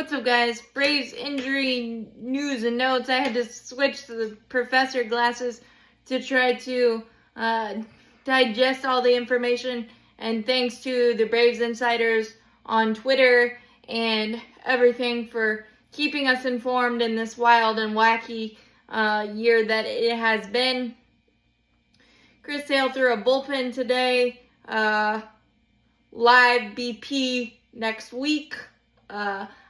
What's up, guys? Braves injury news and notes. I had to switch to the professor glasses to try to digest all the information, and thanks to the Braves insiders on Twitter and everything for keeping us informed in this wild and wacky year that it has been. Chris Sale threw a bullpen today. Live BP next week.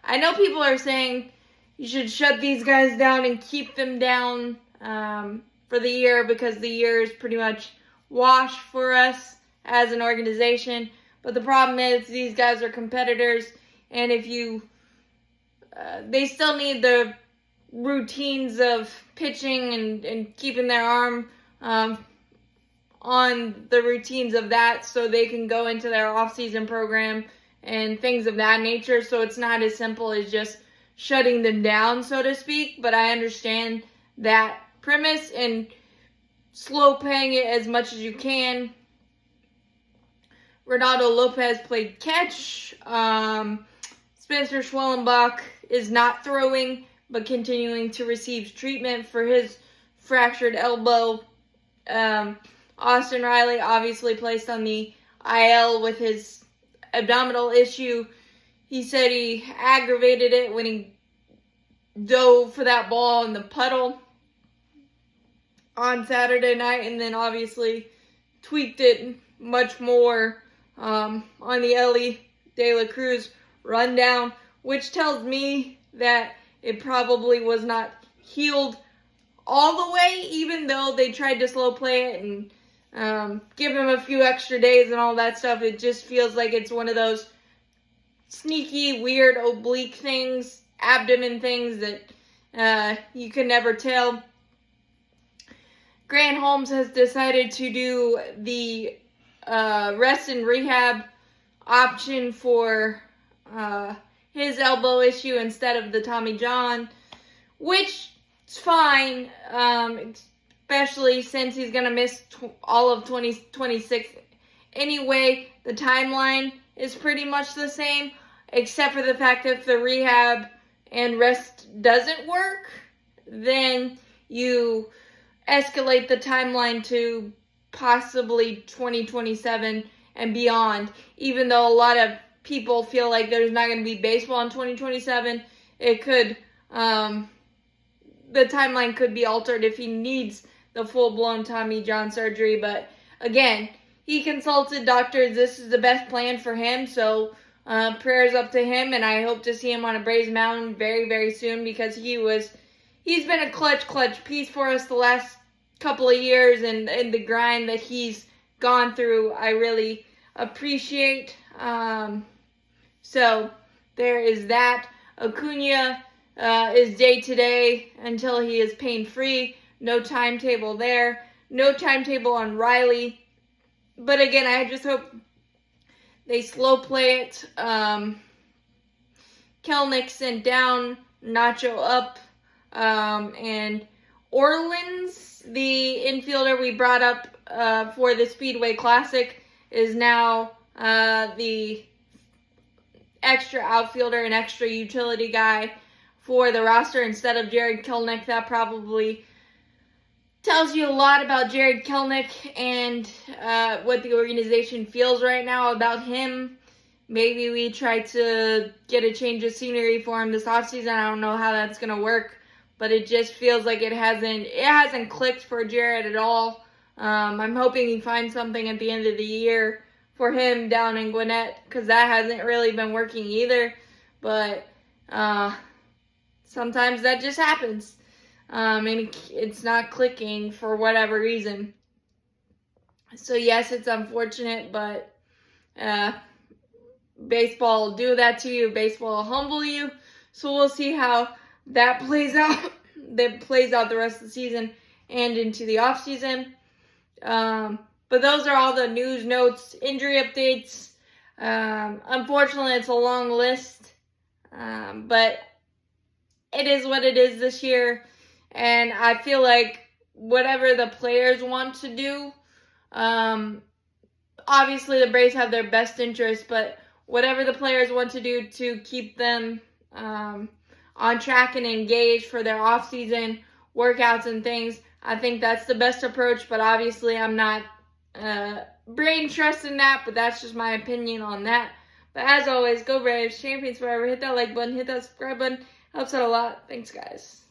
I know people are saying you should shut these guys down and keep them down for the year because the year is pretty much washed for us as an organization. But the problem is these guys are competitors, and if you, they still need the routines of pitching and keeping their arm on the routines of that so they can go into their off-season program and things of that nature. So it's not as simple as just shutting them down, so to speak. But I understand that premise and slow paying it as much as you can. Ronaldo Lopez played catch. Spencer Schwellenbach is not throwing, but continuing to receive treatment for his fractured elbow. Austin Riley obviously placed on the IL with his abdominal issue. He said he aggravated it when he dove for that ball in the puddle on Saturday night, and then obviously tweaked it much more on the Ellie De La Cruz rundown, which tells me that it probably was not healed all the way, even though they tried to slow play it and give him a few extra days and all that stuff. It just feels like it's one of those sneaky, weird, oblique things, abdomen things that you can never tell. Grant Holmes has decided to do the rest and rehab option for his elbow issue instead of the Tommy John, which is fine, especially since he's going to miss all of 2026 anyway. The timeline is pretty much the same, except for the fact that if the rehab and rest doesn't work, then you escalate the timeline to possibly 2027 and beyond. Even though a lot of people feel like there's not going to be baseball in 2027, it could, the timeline could be altered if he needs the full-blown Tommy John surgery. But again, he consulted doctors. This is the best plan for him, so prayers up to him, and I hope to see him on a Braves mound very, very soon, because he's been a clutch piece for us the last couple of years, and the grind that he's gone through, I really appreciate. So there is that. Acuña is day-to-day until he is pain-free. No timetable there. No timetable on Riley. But again, I just hope they slow play it. Kelnick sent down, Nacho up, and Orleans, the infielder we brought up for the Speedway Classic, is now the extra outfielder and extra utility guy for the roster instead of Jared Kelnick. That probably tells you a lot about Jared Kelnick and what the organization feels right now about him. Maybe we try to get a change of scenery for him this offseason. I don't know how that's going to work, but it just feels like it hasn't clicked for Jared at all. I'm hoping he finds something at the end of the year for him down in Gwinnett, because that hasn't really been working either. But sometimes that just happens. And it's not clicking for whatever reason. So yes, it's unfortunate, but baseball will do that to you. Baseball will humble you. So we'll see how that plays out. That plays out the rest of the season and into the off season. But those are all the news, notes, injury updates. Unfortunately, it's a long list, but it is what it is this year. And I feel like whatever the players want to do, obviously the Braves have their best interest, but whatever the players want to do to keep them on track and engaged for their off-season workouts and things. I think that's the best approach, but obviously I'm not brain trust in that, but that's just my opinion on that. But as always, go Braves, champions forever. Hit that like button, hit that subscribe button. Helps out a lot. Thanks, guys.